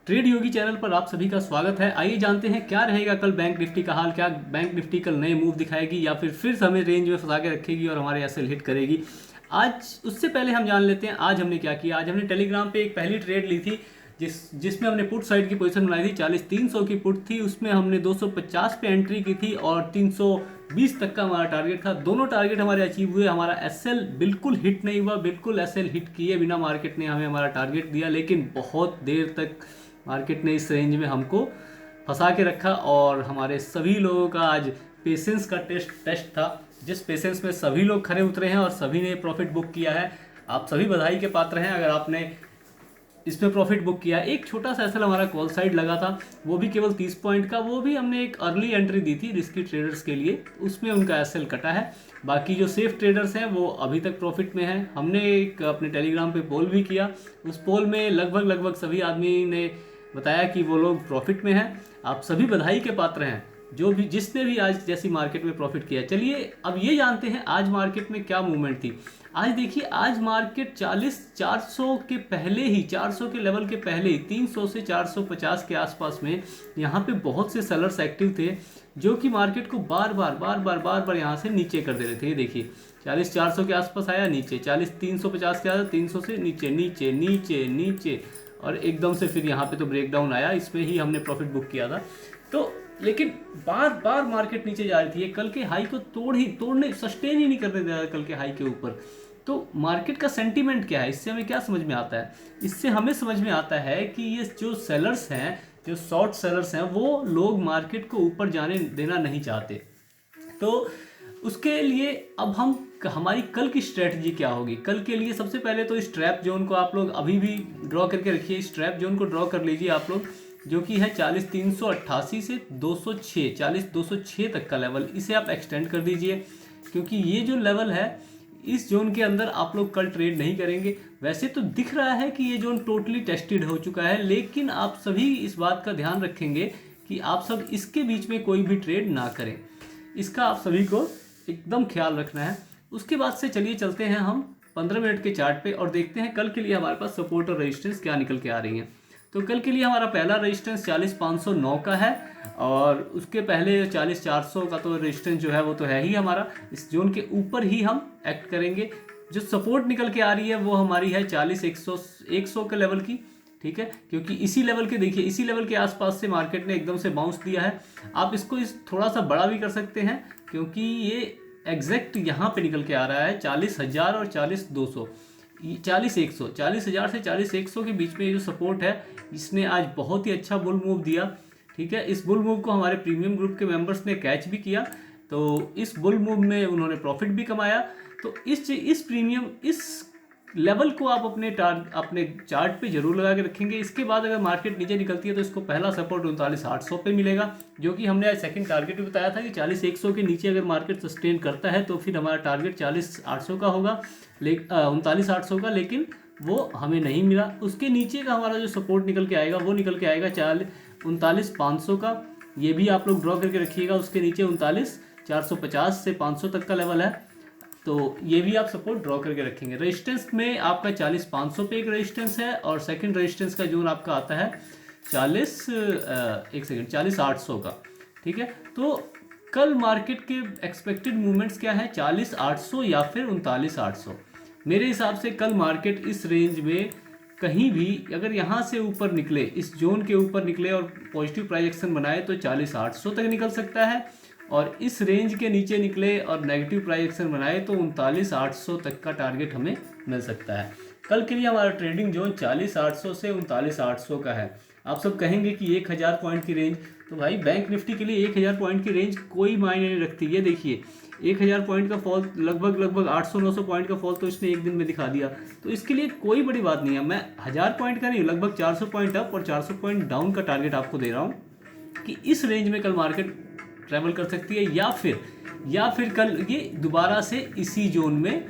Trade योगी channel पर आप सभी का स्वागत है। आइए जानते हैं क्या रहेगा कल बैंक निफ्टी का हाल। क्या बैंक निफ्टी कल नए मूव दिखाएगी या फिर हमें रेंज में फंसा के रखेगी और हमारे एसएल हिट करेगी। आज उससे पहले हम जान लेते हैं आज हमने क्या किया। आज हमने टेलीग्राम पे एक पहली ट्रेड ली थी जिसमें हमने पुट साइड की पोजीशन बनाई थी। 40,300 की पुट थी, उसमें हमने 250 पे एंट्री की थी और 320 तक का हमारा टारगेट था। दोनों टारगेट हमारे अचीव हुए। हमारा एसएल बिल्कुल हिट नहीं हुआ, बिल्कुल एसएल हिट किए बिना मार्केट ने हमें हमारा टारगेट दिया, लेकिन बहुत देर तक मार्केट ने इस रेंज में हमको फंसा के रखा और हमारे सभी लोगों का आज पेशेंस का टेस्ट था, जिस पेशेंस में सभी लोग खरे उतरे हैं और सभी ने प्रॉफिट बुक किया है। आप सभी बधाई के पात्र हैं अगर आपने इसमें प्रॉफिट बुक किया। एक छोटा सा एसएल हमारा कॉल साइड लगा था, वो भी केवल 30 पॉइंट का। वो भी हमने एक अर्ली एंट्री दी थी रिस्की ट्रेडर्स के लिए, उसमें उनका एसएल कटा है। बाकी जो सेफ ट्रेडर्स हैं वो अभी तक प्रॉफिट में हैं। हमने एक अपने टेलीग्राम पे पोल भी किया, उस पोल में लगभग सभी आदमी ने बताया कि वो लोग प्रॉफिट में हैं। आप सभी बधाई के पात्र हैं जिसने भी आज जैसी मार्केट में प्रॉफिट किया। चलिए अब ये जानते हैं आज मार्केट में क्या मूवमेंट थी। आज देखिए, आज मार्केट 400 के पहले ही, 400 के लेवल के पहले ही 300 से 450 के आसपास में यहाँ पे बहुत से सेलर्स एक्टिव थे, जो कि मार्केट को बार बार यहाँ से नीचे कर दे रहे थे। ये देखिए 40,400 के आसपास आया, नीचे 40,350 के आया, 300 से नीचे नीचे नीचे नीचे और एकदम से फिर यहाँ पे तो ब्रेकडाउन आया। इसमें ही हमने प्रॉफिट बुक किया था। तो लेकिन बार बार मार्केट नीचे जा रही थी। ये कल के हाई को तोड़ने सस्टेन ही नहीं करने दे रहा कल के हाई के ऊपर। तो मार्केट का सेंटीमेंट क्या है, इससे हमें क्या समझ में आता है? इससे हमें समझ में आता है कि ये जो सेलर्स हैं, जो शॉर्ट सेलर्स हैं, वो लोग मार्केट को ऊपर जाने देना नहीं चाहते। तो उसके लिए अब हमारी कल की स्ट्रेटजी क्या होगी? कल के लिए सबसे पहले तो इस ट्रैप जोन को आप लोग अभी भी ड्रॉ करके रखिए। इस ट्रैप जोन को ड्रॉ कर लीजिए आप लोग, जो कि है 40,388 से 206, 40,206 तक का लेवल। इसे आप एक्सटेंड कर दीजिए, क्योंकि ये जो लेवल है इस जोन के अंदर आप लोग कल ट्रेड नहीं करेंगे। वैसे तो दिख रहा है कि ये जोन टोटली टेस्टेड हो चुका है, लेकिन आप सभी इस बात का ध्यान रखेंगे कि आप सब इसके बीच में कोई भी ट्रेड ना करें। इसका आप सभी को एकदम ख्याल रखना है। उसके बाद से चलिए चलते हैं हम 15 मिनट के चार्ट पे और देखते हैं कल के लिए हमारे पास सपोर्ट और रेजिस्टेंस क्या निकल के आ रही हैं। तो कल के लिए हमारा पहला रेजिस्टेंस 40,509 का है और उसके पहले 40,400 का तो रेजिस्टेंस जो है वो तो है ही हमारा। इस जोन के ऊपर ही हम एक्ट करेंगे। जो सपोर्ट निकल के आ रही है वो हमारी है 40,100 के लेवल की, ठीक है, क्योंकि इसी लेवल के, देखिए इसी लेवल के आसपास से मार्केट ने एकदम से बाउंस दिया है। आप इसको थोड़ा सा बड़ा भी कर सकते हैं, क्योंकि ये एग्जैक्ट यहाँ पे निकल के आ रहा है 40,000 और 40,200, 40,100, 40,000 से 40,100 के बीच में ये जो सपोर्ट है, इसने आज बहुत ही अच्छा बुल मूव दिया। ठीक है, इस बुल मूव को हमारे प्रीमियम ग्रुप के मेंबर्स ने कैच भी किया, तो इस बुल मूव में उन्होंने प्रॉफिट भी कमाया। तो इस प्रीमियम, इस लेवल को आप अपने चार्ट पे जरूर लगा के रखेंगे। इसके बाद अगर मार्केट नीचे निकलती है तो इसको पहला सपोर्ट 39,800 पे मिलेगा, जो कि हमने आज सेकंड टारगेट भी बताया था कि 40,100 के नीचे अगर मार्केट सस्टेन करता है तो फिर हमारा टारगेट 40,800 का होगा, 39,800 का, लेकिन वो हमें नहीं मिला। उसके नीचे का हमारा जो सपोर्ट निकल के आएगा वो निकल के आएगा 39,500 का। ये भी आप लोग ड्रॉ करके रखिएगा। उसके नीचे 39,450 से 500 तक का लेवल है, तो ये भी आप सपोर्ट ड्रॉ करके रखेंगे। रेजिस्टेंस में आपका 40,500 पे एक रेजिस्टेंस है और सेकंड रेजिस्टेंस का जोन आपका आता है 40,800 का। ठीक है, तो कल मार्केट के एक्सपेक्टेड मूवमेंट्स क्या है? 40,800 या फिर 39,800। मेरे हिसाब से कल मार्केट इस रेंज में कहीं भी अगर यहाँ से ऊपर निकले, इस जोन के ऊपर निकले और पॉजिटिव प्राइस एक्शन बनाए तो 40,800 तक निकल सकता है, और इस रेंज के नीचे निकले और नेगेटिव प्राइस एक्शन बनाए तो 39,800 तक का टारगेट हमें मिल सकता है। कल के लिए हमारा ट्रेडिंग जोन 40,800 से 39,800 का है। आप सब कहेंगे कि 1,000 पॉइंट की रेंज, तो भाई बैंक निफ्टी के लिए 1,000 पॉइंट की रेंज कोई मायने नहीं रखती। ये देखिए 1,000 पॉइंट का फॉल, लगभग 800-900 पॉइंट का फॉल तो इसने एक दिन में दिखा दिया। तो इसके लिए कोई बड़ी बात नहीं है। मैं 1,000 पॉइंट का नहीं, लगभग 400 पॉइंट अप और 400 पॉइंट डाउन का टारगेट आपको दे रहा हूँ कि इस रेंज में कल मार्केट ट्रैवल कर सकती है, या फिर कल ये दोबारा से इसी जोन में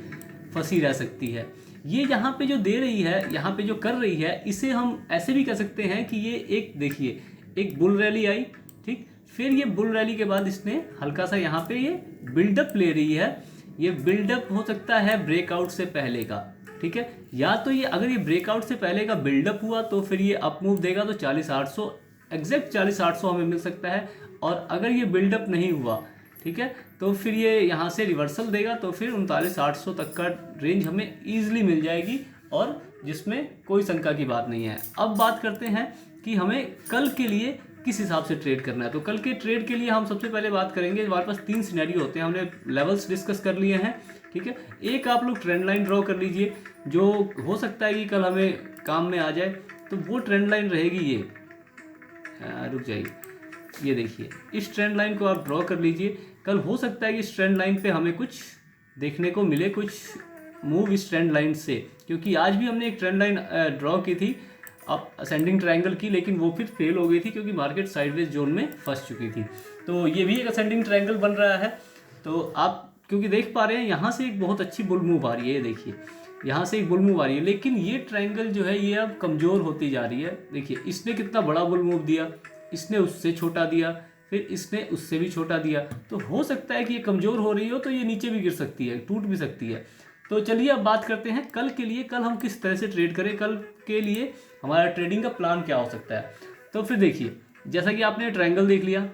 फंसी रह सकती है। ये यहाँ पे जो दे रही है, यहाँ पे जो कर रही है, इसे हम ऐसे भी कह सकते हैं कि ये एक, देखिए एक बुल रैली आई, ठीक, फिर ये बुल रैली के बाद इसने हल्का सा यहाँ पे ये बिल्डअप ले रही है। ये बिल्डअप हो सकता है ब्रेकआउट से पहले का, ठीक है। या तो ये अगर ये ब्रेकआउट से पहले का बिल्डअप हुआ तो फिर ये अप मूव देगा, तो 40,800 एग्जैक्ट 40,800 हमें मिल सकता है। और अगर ये बिल्डअप नहीं हुआ, ठीक है, तो फिर ये यहाँ से रिवर्सल देगा, तो फिर 39,800 तक का रेंज हमें ईजिली मिल जाएगी, और जिसमें कोई शंका की बात नहीं है। अब बात करते हैं कि हमें कल के लिए किस हिसाब से ट्रेड करना है। तो कल के ट्रेड के लिए हम सबसे पहले बात करेंगे, हमारे पास 3 सिनेरियो होते हैं, हमने लेवल्स डिस्कस कर लिए हैं, ठीक है। एक आप लोग ट्रेंड लाइन ड्रॉ कर लीजिए, जो हो सकता है कि कल हमें काम में आ जाए। तो वो ट्रेंड लाइन रहेगी ये, रुक जाइए, ये देखिए, इस ट्रेंड लाइन को आप ड्रॉ कर लीजिए। कल हो सकता है कि इस ट्रेंड लाइन पे हमें कुछ देखने को मिले, कुछ मूव इस ट्रेंड लाइन से, क्योंकि आज भी हमने एक ट्रेंड लाइन ड्रॉ की थी अब असेंडिंग ट्रायंगल की, लेकिन वो फिर फेल हो गई थी क्योंकि मार्केट साइडवेज जोन में फंस चुकी थी। तो ये भी एक असेंडिंग ट्रायंगल बन रहा है। तो आप क्योंकि देख पा रहे हैं यहाँ से एक बहुत अच्छी बुल मूव आ रही है, ये देखिए यहाँ से एक बुल मूव आ रही है, लेकिन ये ट्रायंगल जो है ये अब कमज़ोर होती जा रही है। देखिए इसने कितना बड़ा बुल मूव दिया, इसने उससे छोटा दिया, फिर इसने उससे भी छोटा दिया। तो हो सकता है कि ये कमज़ोर हो रही हो तो ये नीचे भी गिर सकती है, टूट भी सकती है। तो चलिए अब बात करते हैं कल के लिए, कल हम किस तरह से ट्रेड करें, कल के लिए हमारा ट्रेडिंग का प्लान क्या हो सकता है। तो फिर देखिए, जैसा कि आपने ट्रायंगल देख लिया,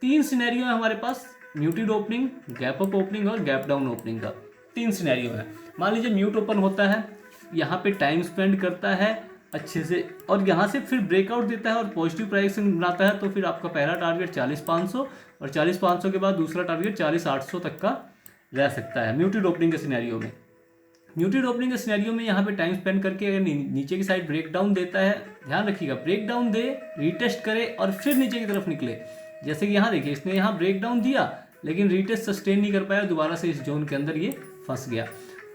3 सिनेरियो है हमारे पास, muted opening, gap up opening और गैप डाउन ओपनिंग का 3 सिनेरियो है। मान लीजिए म्यूट ओपन होता है, यहाँ पे टाइम स्पेंड करता है अच्छे से, और यहाँ से फिर ब्रेकआउट देता है और पॉजिटिव प्राइसिंग बनाता है, तो फिर आपका पहला टारगेट 40,500 और 40,500 के बाद दूसरा टारगेट 40,800 तक का रह सकता है म्यूटेड ओपनिंग के सिनेरियो में। म्यूटेड ओपनिंग के सिनेरियो में यहाँ पे टाइम स्पेंड करके अगर नीचे की साइड ब्रेक डाउन देता है, ध्यान रखिएगा, ब्रेक डाउन दे, रीटेस्ट करे और फिर नीचे की तरफ निकले। जैसे कि यहाँ देखिए, इसने यहाँ ब्रेक डाउन दिया लेकिन रीटेस्ट सस्टेन नहीं कर पाया, दोबारा से इस जोन के अंदर ये फंस गया।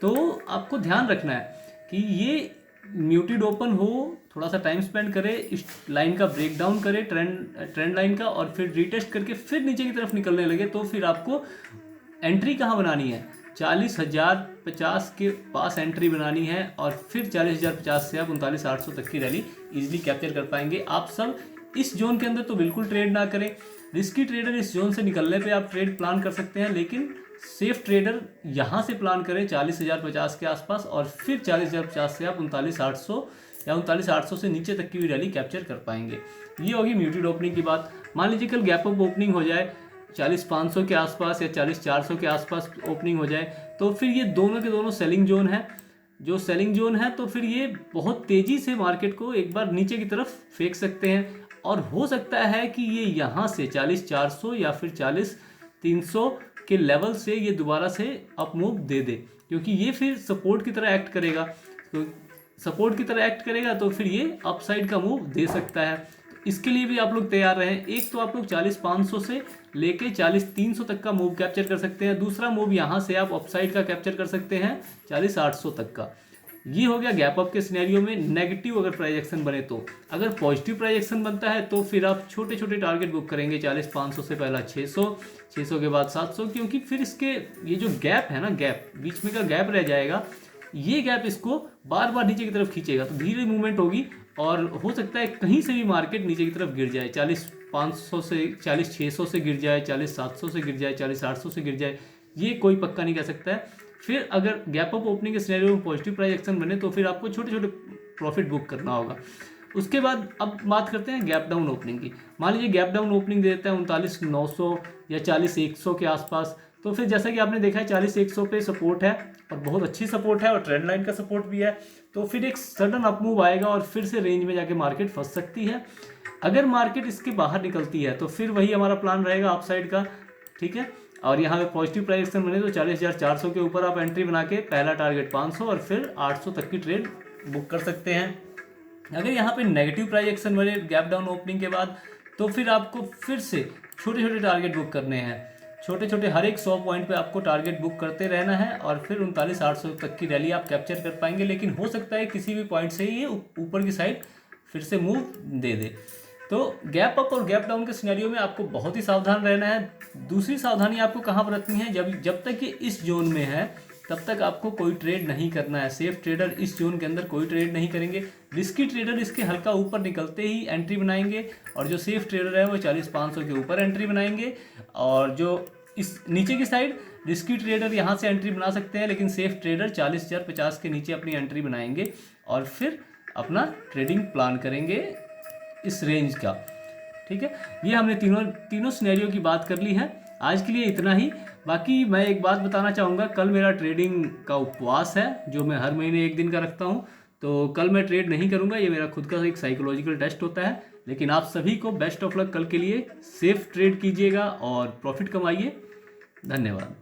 तो आपको ध्यान रखना है कि ये म्यूटेड ओपन हो, थोड़ा सा टाइम स्पेंड करे, इस लाइन का ब्रेक डाउन करे, ट्रेंड लाइन का, और फिर रीटेस्ट करके फिर नीचे की तरफ निकलने लगे, तो फिर आपको एंट्री कहाँ बनानी है, 40,050 के पास एंट्री बनानी है, और फिर 40,050 से आप 39,800 तक की रैली इजीली कैप्चर कर पाएंगे। आप सब इस जोन के अंदर तो बिल्कुल ट्रेड ना करें, रिस्की ट्रेडर इस जोन से निकलने पे आप ट्रेड प्लान कर सकते हैं, लेकिन सेफ ट्रेडर यहाँ से प्लान करें 40,050 के आसपास, और फिर 40,050 से आप 39,800 या 39,800 से नीचे तक की भी रैली कैप्चर कर पाएंगे। ये होगी म्यूटेड ओपनिंग की बात। मान लीजिए कल गैप अप ओपनिंग हो जाए 40,500 के आसपास या 40,400 के आसपास ओपनिंग हो जाए, तो फिर ये दोनों के दोनों सेलिंग जोन है। जो सेलिंग जोन है तो फिर ये बहुत तेज़ी से मार्केट को एक बार नीचे की तरफ फेंक सकते हैं, और हो सकता है कि ये यहाँ से 40,400 या फिर 40,300 के लेवल से ये दोबारा से अप मूव दे दे, क्योंकि ये फिर सपोर्ट की तरह एक्ट करेगा। तो सपोर्ट की तरह एक्ट करेगा तो फिर ये अपसाइड का मूव दे सकता है। इसके लिए भी आप लोग तैयार रहें। एक तो आप लोग 40,500 से लेके 40,300 तक का मूव कैप्चर कर सकते हैं, दूसरा मूव यहाँ से आप अपसाइड का कैप्चर कर सकते हैं 40,800 तक का। ये हो गया गैप अप के सिनेरियो में नेगेटिव अगर प्राइस एक्शन बने तो। अगर पॉजिटिव प्राइस एक्शन बनता है तो फिर आप छोटे छोटे टारगेट बुक करेंगे, 40,500 से पहला 600, 600 के बाद 700, क्योंकि फिर इसके ये जो गैप है ना, गैप बीच में का गैप रह जाएगा, ये गैप इसको बार बार नीचे की तरफ खींचेगा, तो धीरे मूवमेंट होगी और हो सकता है कहीं से भी मार्केट नीचे की तरफ गिर जाए, 40,500 से 40,600 से गिर जाए, 40,700 से गिर जाए, 40,800 से गिर जाए, ये कोई पक्का नहीं कह सकता है। फिर अगर गैप अप ओपनिंग के सिनेरियो में पॉजिटिव प्राइस एक्शन बने तो फिर आपको छोटे छोटे प्रॉफिट बुक करना होगा। उसके बाद अब बात करते हैं गैप डाउन ओपनिंग की। मान लीजिए गैप डाउन ओपनिंग दे देता है 39,900 या 40,100 के आसपास, तो फिर जैसा कि आपने देखा है 40,100 पे सपोर्ट है और बहुत अच्छी सपोर्ट है और ट्रेंड लाइन का सपोर्ट भी है, तो फिर एक सडन अप मूव आएगा और फिर से रेंज में जाके मार्केट फंस सकती है। अगर मार्केट इसके बाहर निकलती है तो फिर वही हमारा प्लान रहेगा अपसाइड का, ठीक है। और यहाँ पे पॉजिटिव प्राइस एक्शन बने तो 40,400 के ऊपर आप एंट्री बना के पहला टारगेट 500 और फिर 800 तक की ट्रेड बुक कर सकते हैं। अगर यहाँ पे नेगेटिव प्राइस एक्शन बने गैप डाउन ओपनिंग के बाद, तो फिर आपको फिर से छोटे छोटे टारगेट बुक करने हैं, छोटे छोटे हर एक 100 पॉइंट पे आपको टारगेट बुक करते रहना है और फिर 39,800 तक की रैली आप कैप्चर कर पाएंगे। लेकिन हो सकता है किसी भी पॉइंट से ये ऊपर की साइड फिर से मूव दे दे। तो गैप अप और गैप डाउन के सिनेरियो में आपको बहुत ही सावधान रहना है। दूसरी सावधानी आपको कहाँ बरतनी है, जब तक ये इस जोन में है तब तक आपको कोई ट्रेड नहीं करना है। सेफ ट्रेडर इस जोन के अंदर कोई ट्रेड नहीं करेंगे, रिस्की ट्रेडर इसके हल्का ऊपर निकलते ही एंट्री बनाएंगे और जो सेफ ट्रेडर है वो 40,500 के ऊपर एंट्री बनाएंगे और जो इस नीचे की साइड रिस्की ट्रेडर यहाँ से एंट्री बना सकते हैं, लेकिन सेफ ट्रेडर 40,050 के नीचे अपनी एंट्री बनाएंगे और फिर अपना ट्रेडिंग प्लान करेंगे इस रेंज का। ठीक है, ये हमने तीनों सिनेरियो की बात कर ली है। आज के लिए इतना ही। बाकी मैं एक बात बताना चाहूँगा, कल मेरा ट्रेडिंग का उपवास है जो मैं हर महीने 1 दिन का रखता हूँ, तो कल मैं ट्रेड नहीं करूँगा। ये मेरा खुद का एक साइकोलॉजिकल टेस्ट होता है। लेकिन आप सभी को बेस्ट ऑफ लक कल के लिए। सेफ ट्रेड कीजिएगा और प्रॉफिट कमाइए। धन्यवाद।